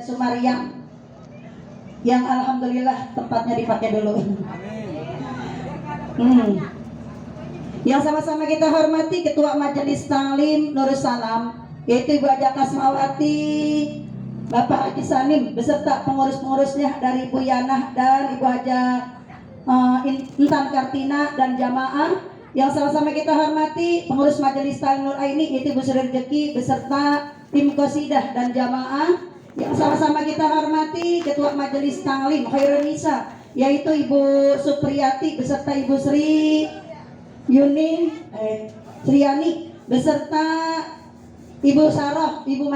Sumariang yang alhamdulillah tempatnya dipakai dulu. Yang sama-sama kita hormati Ketua Majelis Taklim Nurussalam, yaitu Ibu Haja Kasmawati, Bapak Haji Sanim beserta pengurus-pengurusnya dari Ibu Yanah dan Ibu Haja Intan Kartina dan jamaah. Yang sama-sama kita hormati pengurus Majelis Taklim Nur Aini, yaitu Ibu Sri Rezeki beserta tim Qasidah dan jamaah. Yang sama-sama kita hormati Ketua Majelis Taklim Khairun Nisa, yaitu Ibu Supriyati beserta Ibu Sri Sriani beserta Ibu Saroh, Ibu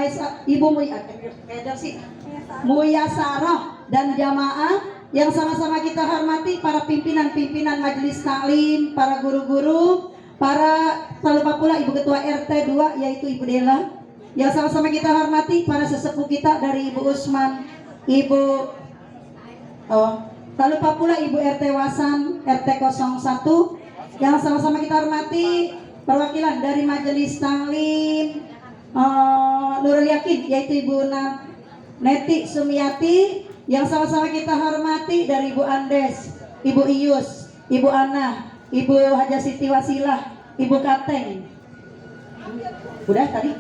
Muya Saroh dan jamaah. Yang sama-sama kita hormati para pimpinan-pimpinan Majelis Taklim, para guru-guru, para tak lupa pula Ibu Ketua RT 2 yaitu Ibu Dela. Yang sama-sama kita hormati para sesepuh kita dari Ibu Usman, tak lupa pula Ibu RT Wasan RT 01. Yang sama-sama kita hormati perwakilan dari Majelis Taklim Nurul Yakin, yaitu Ibu Neti Sumiati. Yang sama-sama kita hormati dari Ibu Andes, Ibu Iyus, Ibu Ana, Ibu Haja Siti Wasilah, Ibu Kateng. Udah tadi?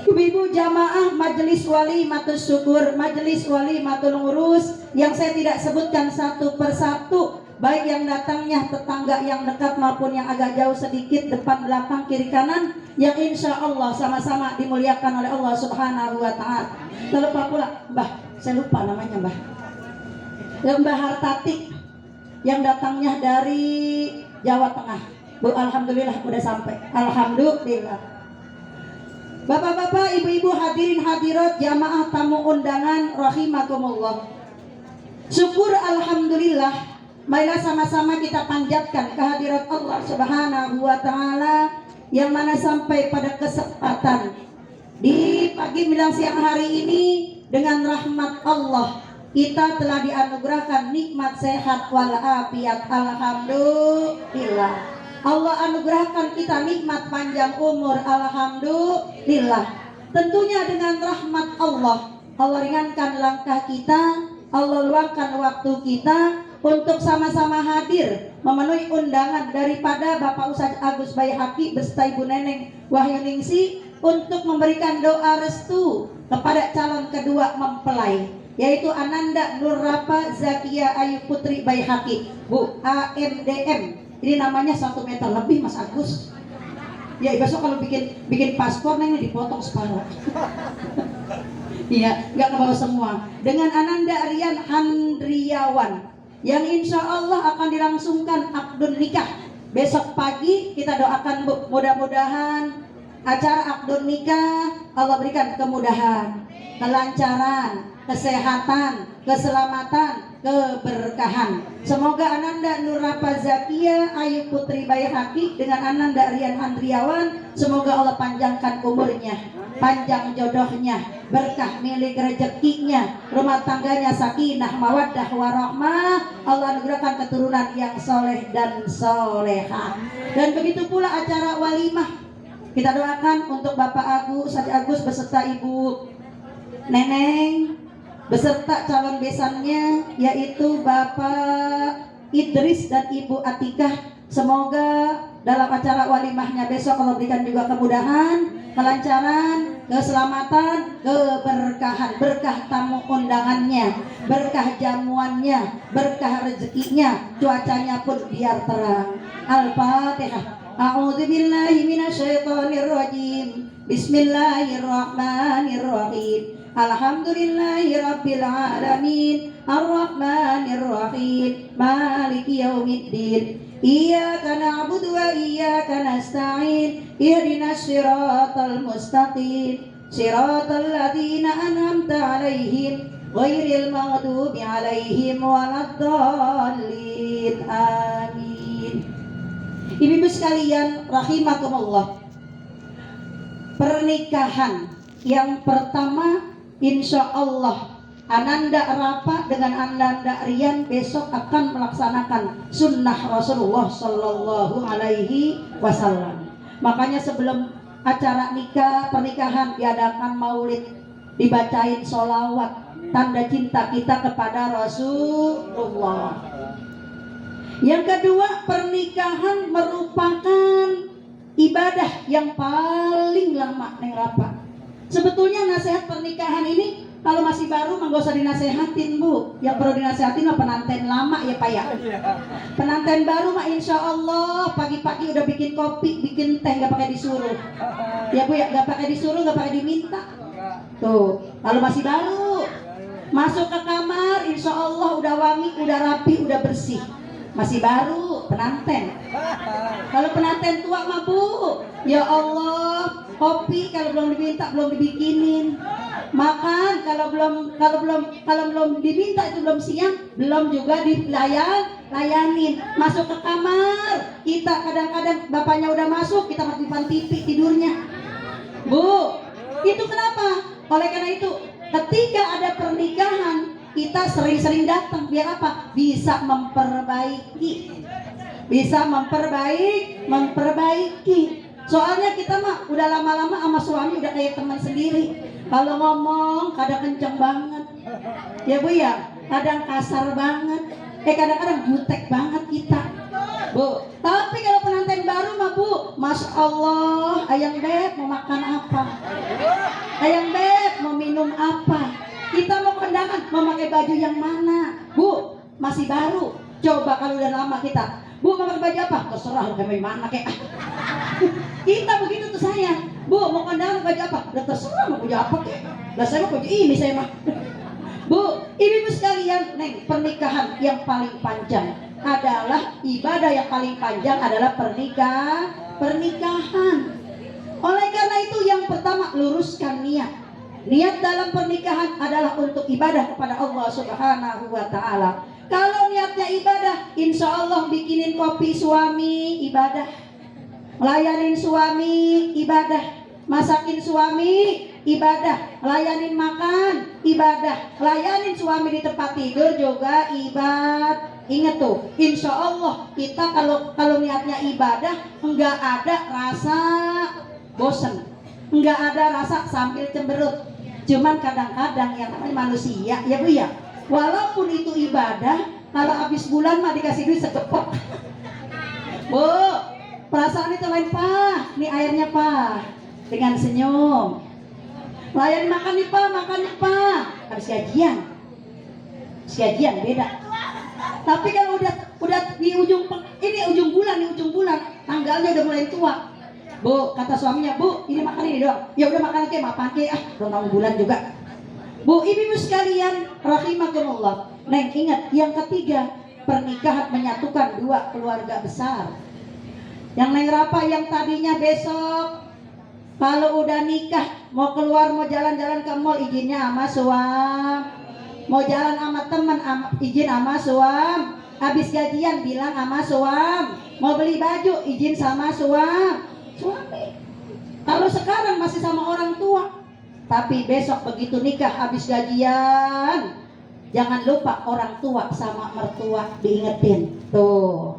Ibu-ibu jamaah Majelis Wali Matus Syukur, Majelis Wali Matul Ngurus, yang saya tidak sebutkan satu persatu, baik yang datangnya tetangga yang dekat maupun yang agak jauh sedikit, depan belakang kiri kanan, yang insya Allah sama-sama dimuliakan oleh Allah Subhanahu wa Ta'ala. Terlupa pula saya lupa namanya Mbah Hartati yang datangnya dari Jawa Tengah. Bu, alhamdulillah udah sampai. Alhamdulillah. Bapak-bapak, ibu-ibu, hadirin hadirat, jamaah tamu undangan rahimakumullah. Syukur alhamdulillah, marilah sama-sama kita panjatkan kehadirat Allah Subhanahu wa Ta'ala, yang mana sampai pada kesempatan di pagi menjelang siang hari ini, dengan rahmat Allah kita telah dianugerahkan nikmat sehat walafiat. Alhamdulillah. Allah anugerahkan kita nikmat panjang umur. Alhamdulillah. Tentunya dengan rahmat Allah, Allah ringankan langkah kita, Allah luangkan waktu kita untuk sama-sama hadir memenuhi undangan daripada Bapak Ustadz Agus Baihaqi beserta Ibu Neneng Wahyuningsi untuk memberikan doa restu kepada calon kedua mempelai, yaitu Ananda Nurrapa Zakia Ayu Putri Baihaqi, Bu, AMDM. Ini namanya 1 meter lebih, Mas Agus. Ya, besok kalau bikin paspor ini dipotong separuh. Iya, nggak kebawa semua. Dengan Ananda Rian Handriawan, yang insya Allah akan dilangsungkan akdun nikah besok pagi. Kita doakan, Bu, mudah-mudahan acara akdun nikah Allah berikan kemudahan, kelancaran, kesehatan, keselamatan, keberkahan. Semoga Ananda Nurrapa Zakia Ayu Putri Baihaqi dengan Ananda Rian Handriawan, semoga Allah panjangkan umurnya, panjang jodohnya, berkah milik rezekinya, rumah tangganya sakinah mawaddah warahmah, Allah anugerahkan keturunan yang soleh dan soleha. Dan begitu pula acara walimah, kita doakan untuk Bapak Agus beserta Ibu Neneng beserta calon besannya, yaitu Bapak Idris dan Ibu Atikah. Semoga dalam acara walimahnya besok Allah berikan juga kemudahan, kelancaran, keselamatan, keberkahan, berkah tamu undangannya, berkah jamuannya, berkah rezekinya, cuacanya pun biar terang. Al-Fatihah. A'udzubillahi minasyaitonirrajim. Bismillahirrahmanirrahim. Alhamdulillahirabbil alamin. Arrahmanirrahim. Maliki yaumiddin. Iyyaka na'budu wa iyyaka nasta'in. Ihdinas siratal mustaqim. Siratal ladzina an'amta 'alaihim ghairil maghdubi 'alaihim waladdallin. Amin. Ibu-ibu sekalian rahimakumullah, pernikahan yang pertama insya Allah Ananda Rapa dengan Ananda Rian besok akan melaksanakan sunnah Rasulullah Sallallahu Alaihi Wasallam. Makanya sebelum acara nikah pernikahan diadakan maulid dibacain sholawat, tanda cinta kita kepada Rasulullah. Yang kedua, pernikahan merupakan ibadah yang paling lama, Neng Rapa. Sebetulnya nasihat pernikahan ini kalau masih baru mah gak usah dinasehatin, Bu. Yang perlu dinasehatin mah penanten lama ya Pak ya. Penanten baru mah insya Allah pagi-pagi udah bikin kopi, bikin teh, gak pakai disuruh. Ya Bu ya, gak pakai disuruh, gak pakai diminta. Tuh, kalau masih baru masuk ke kamar, insya Allah udah wangi, udah rapi, udah bersih. Masih baru penanten. Kalau penanten tua mah Bu, ya Allah, kopi kalau belum diminta belum dibikinin. Makan kalau belum diminta itu belum siang, belum juga dilayanin. Masuk ke kamar, kita kadang-kadang bapaknya udah masuk, kita masih depan TV tidurnya. Bu, itu kenapa? Oleh karena itu, ketika ada pernikahan, kita sering-sering datang. Biar apa? Bisa memperbaiki. Soalnya kita mah udah lama-lama sama suami udah kayak teman sendiri. Kalau ngomong kadang kenceng banget, ya Bu ya, kadang kasar banget, kadang-kadang jutek banget kita, Bu. Tapi kalau penanten baru mah Bu, Masya Allah, ayang beb mau makan apa, ayang beb mau minum apa, kita mau kondangan mau pakai baju yang mana, Bu. Masih baru. Coba kalau udah lama kita, Bu mau pakai baju apa, terserah pakai mana kayak. Kita begitu tuh sayang. Bu mau kondangan baju apa, udah terserah mau baju apa kayak. Lah saya mau baju ini saya mah. Bu, ibu-ibu sekalian, Neng, pernikahan yang paling panjang adalah ibadah yang paling panjang adalah pernikahan. Oleh karena itu yang pertama, luruskan niat. Niat dalam pernikahan adalah untuk ibadah kepada Allah Subhanahu wa Ta'ala. Kalau niatnya ibadah, insya Allah bikinin kopi suami, ibadah. Layanin suami, ibadah. Masakin suami, ibadah. Layanin makan, ibadah. Layanin suami di tempat tidur juga ibadah. Ingat tuh, insya Allah kita kalau niatnya ibadah, enggak ada rasa bosan, enggak ada rasa sambil cemberut. Cuman kadang-kadang yang namanya manusia, ya Bu ya, walaupun itu ibadah, kalau habis bulan mah dikasih duit sekepok. Bu, perasaan itu lain Pak, nih airnya Pak, dengan senyum. Layan makan nih Pak, habis gajian beda. Tapi kalau udah di ujung bulan, tanggalnya udah mulai tua. Bu, kata suaminya, Bu, ini makan ini doang. Ya udah makan aja, makan ke, belum bulan juga. Bu, ibu-ibu sekalian, rahimakumullah. Neng, ingat, yang ketiga, pernikahan menyatukan dua keluarga besar. Yang Neng Rapa yang tadinya besok kalau udah nikah mau keluar, mau jalan-jalan ke mall, izinnya sama suami. Mau jalan sama teman, izin sama suami. Habis gajian bilang sama suami. Mau beli baju, izin sama suami. Kalau sekarang masih sama orang tua, tapi besok begitu nikah habis gajian, jangan lupa orang tua sama mertua diingetin. Tuh,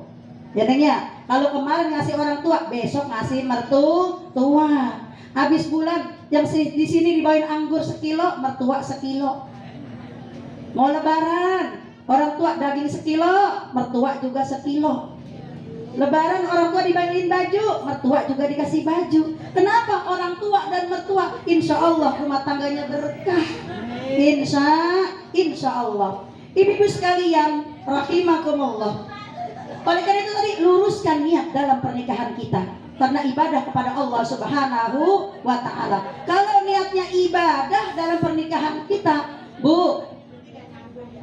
ya Neng ya. Kalau kemarin ngasih orang tua, besok ngasih mertua. Habis bulan yang di sini dibawain anggur sekilo, mertua sekilo. Mau lebaran, orang tua daging sekilo, mertua juga sekilo. Lebaran orang tua dibagiin baju, mertua juga dikasih baju. Kenapa? Orang tua dan mertua, insya Allah rumah tangganya berkah. Insya Allah. Ibu-ibu sekalian, rahimakumullah. Oleh karena itu tadi, luruskan niat dalam pernikahan kita, karena ibadah kepada Allah Subhanahu wa Ta'ala. Kalau niatnya ibadah dalam pernikahan kita, Bu,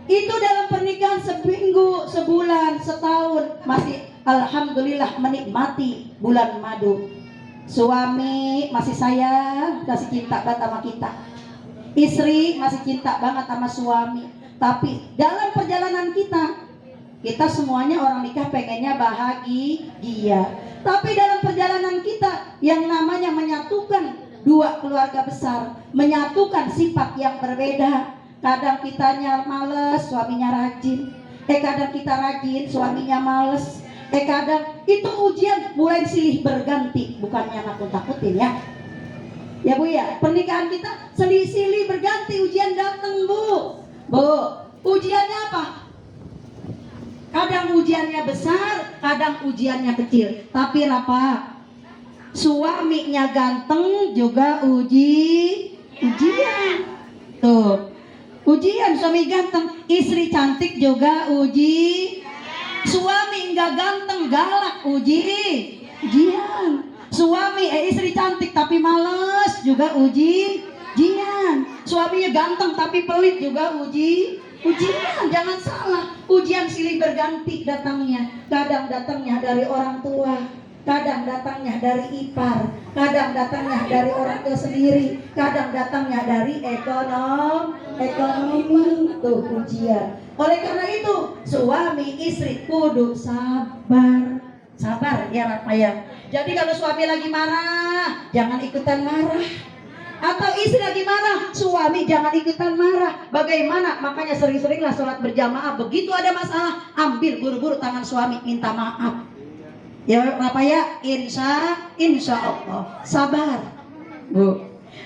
itu dalam pernikahan seminggu, sebulan, setahun, masih alhamdulillah menikmati bulan madu. Suami masih sayang, masih cinta banget sama kita. Istri masih cinta banget sama suami. Tapi dalam perjalanan kita semuanya orang nikah pengennya bahagia. Tapi dalam perjalanan kita yang namanya menyatukan dua keluarga besar, menyatukan sifat yang berbeda. Kadang kitanya males, suaminya rajin. Kadang kita rajin, suaminya males. Kadang itu ujian mulai silih berganti, bukannya nakut-nakutin ya. Ya Bu ya, pernikahan kita silih berganti ujian datang, Bu. Ujiannya apa? Kadang ujiannya besar, kadang ujiannya kecil. Tapi apa? Suaminya ganteng juga ujian. Tuh. Ujian suami ganteng, istri cantik juga suami enggak ganteng galak ujian. Suami istri cantik tapi males juga ujian. Suaminya ganteng tapi pelit juga ujian. Jangan salah, ujian silih berganti datangnya. Kadang datangnya dari orang tua, kadang datangnya dari ipar, kadang datangnya dari orang tua sendiri, kadang datangnya dari ekonomi. Tuh ujian. Oleh karena itu, suami istri kudu sabar ya Pak ya. Jadi kalau suami lagi marah, jangan ikutan marah. Atau istri lagi marah, suami jangan ikutan marah. Bagaimana? Makanya sering-seringlah sholat berjamaah. Begitu ada masalah, ambil buru-buru tangan suami, minta maaf. Ya Bapak ya, insya Allah sabar, Bu.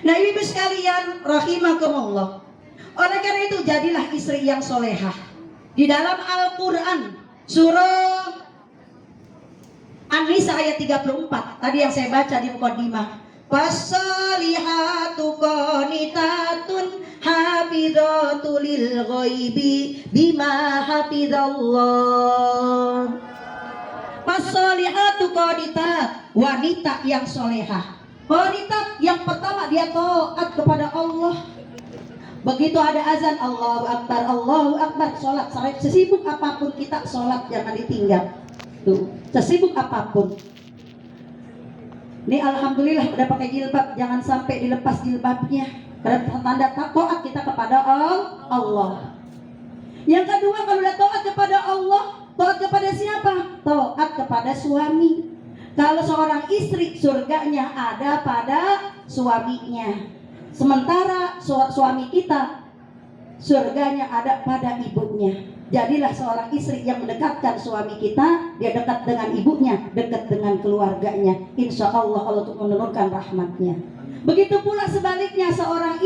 Nah ibu sekalian rahimakumullah. Oleh karena itu jadilah istri yang solehah. Di dalam Al-Quran surah An-Nisa ayat 34 tadi yang saya baca di mukadimah, fasolihatu qanitatun hafidhatul lil ghaibi bima hafidhallah. Fasolihatu qanitat, wanita yang solehah. Qanitat yang pertama dia taat kepada Allah. Begitu ada azan Allahu Akbar, sholat. Sesibuk apapun kita sholat jangan ditinggal. Tuh, sesibuk apapun. Ini alhamdulillah udah pakai jilbab, jangan sampai dilepas jilbabnya. Karena tanda taat kita kepada Allah. Yang kedua, kalau udah taat kepada Allah, taat kepada siapa? Taat kepada suami. Kalau seorang istri, surganya ada pada suaminya. Sementara suami kita, surganya ada pada ibunya. Jadilah seorang istri yang mendekatkan suami kita. Dia dekat dengan ibunya, dekat dengan keluarganya. Insya Allah Allah untuk menurunkan rahmatnya. Begitu pula sebaliknya, seorang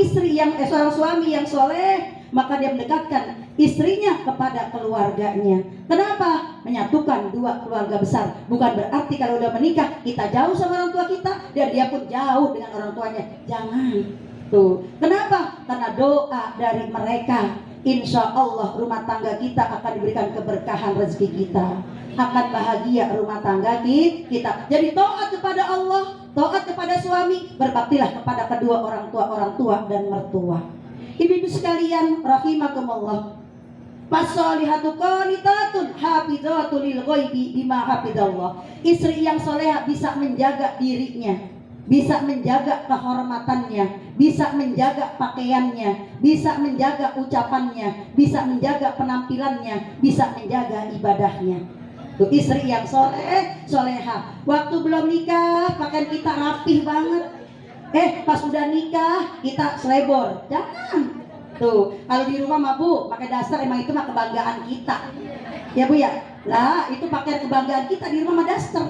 suami yang soleh, maka dia mendekatkan istrinya kepada keluarganya. Kenapa? Menyatukan dua keluarga besar. Bukan berarti kalau udah menikah kita jauh sama orang tua kita dan dia pun jauh dengan orang tuanya. Jangan. Tuh. Kenapa? Karena doa dari mereka, insya Allah rumah tangga kita akan diberikan keberkahan rezeki kita, akan bahagia rumah tangga kita. Jadi taat kepada Allah, taat kepada suami, berbaktilah kepada kedua orang tua dan mertua. Ibu-ibu sekalian rahimakumullah. Fasolihatu qanitatun hafidhatul lil ghaibi bima hafidhallah. Istri yang solehah bisa menjaga dirinya, bisa menjaga kehormatannya, bisa menjaga pakaiannya, bisa menjaga ucapannya, bisa menjaga penampilannya, bisa menjaga ibadahnya. Tuh istri yang solehah. Waktu belum nikah pakaian kita rapih banget. Pas udah nikah kita selebor. Jangan. Tuh, kalau di rumah mah Bu, pakai daster emang itu mah kebanggaan kita. Ya Bu ya. Lah, itu pakaian kebanggaan kita di rumah mah daster.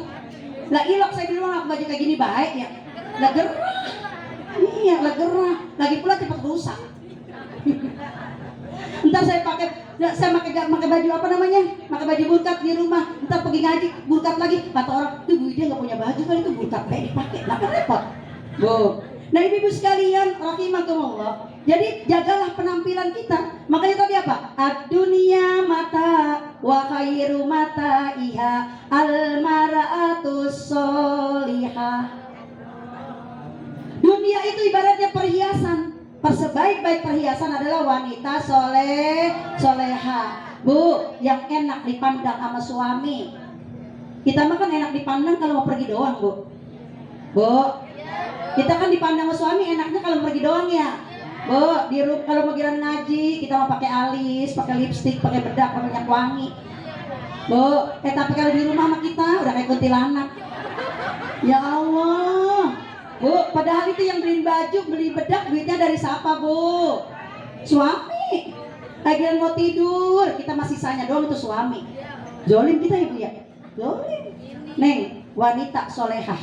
Lah ilok saya di rumah baju kayak gini baik ya. Lah gerah. Iya, lah gerah. Lagi pula cepat rusak. Ntar saya pakai baju apa namanya? Pakai baju burkat di rumah. Ntar pergi ngaji burkat lagi. Kata orang, tuh Bu dia nggak punya baju kan itu burkat baik dipakai. Lah kan repot. Bu. Nah ibu-ibu sekalian rahimakumullah. Jadi jagalah penampilan kita. Makanya tadi apa? Ad-dunya mata wa khairu mata iha al-mar'atus solihah. Dunia itu ibaratnya perhiasan. Sebaik-baik perhiasan adalah wanita soleha. Bu, yang enak dipandang sama suami. Kita mah kan enak dipandang kalau mau pergi doang, Bu. Kita kan dipandang sama suami enaknya kalau pergi doang ya. Bu, kalau mau giran ngaji kita mau pakai alis, pakai lipstik, pakai bedak, pakai minyak wangi. Bu, tapi kalau di rumah sama kita udah kayak kuntilanak. Ya Allah. Bu, padahal itu yang beliin baju, beli bedak duitnya dari siapa, Bu? Suami. Lagian mau tidur, kita masih sisanya doang itu suami. Zolim kita Ibu ya? Zolim. Neng, wanita solehah.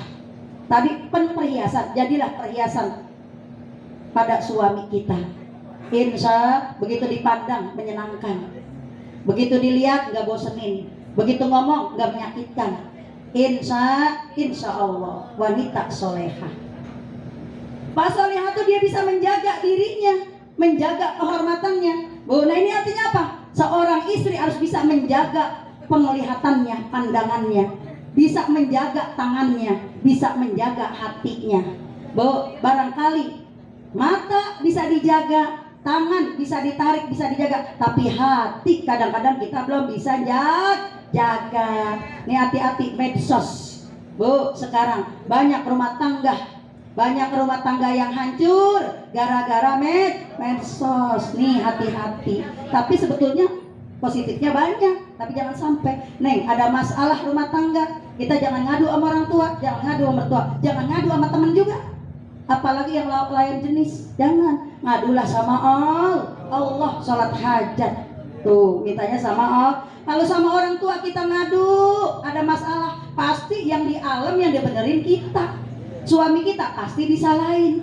Tadi perhiasan, jadilah perhiasan. pada suami kita. Insya begitu dipandang menyenangkan, begitu dilihat nggak bosenin, begitu ngomong nggak menyakitkan. Insya Allah wanita solehah. Pak solehah tuh dia bisa menjaga dirinya, menjaga kehormatannya. Nah ini artinya apa? Seorang istri harus bisa menjaga penglihatannya, pandangannya, bisa menjaga tangannya, bisa menjaga hatinya. Barangkali mata bisa dijaga, tangan bisa ditarik, bisa dijaga, tapi hati kadang-kadang kita belum bisa jaga. Nih hati-hati medsos. Sekarang banyak rumah tangga yang hancur gara-gara medsos. Nih hati-hati. Tapi sebetulnya positifnya banyak, tapi jangan sampai Neng ada masalah rumah tangga, kita jangan ngadu sama orang tua, jangan ngadu sama mertua, jangan ngadu sama teman juga, apalagi yang lain jenis. Jangan ngadulah sama Allah. Sholat hajat tuh mintanya sama Allah. Kalau sama orang tua kita ngadu ada masalah, pasti yang di alam yang dibenerin kita, suami kita pasti disalahin.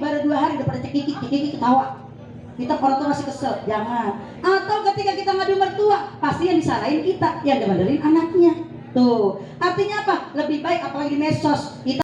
Baru 2 hari udah pada cekiki ketawa, kita orang tua masih kesel. Jangan. Atau ketika kita ngadu mertua, pasti yang disalahin kita, yang dibenerin anaknya. Tuh artinya apa? Lebih baik apalagi di medsos kita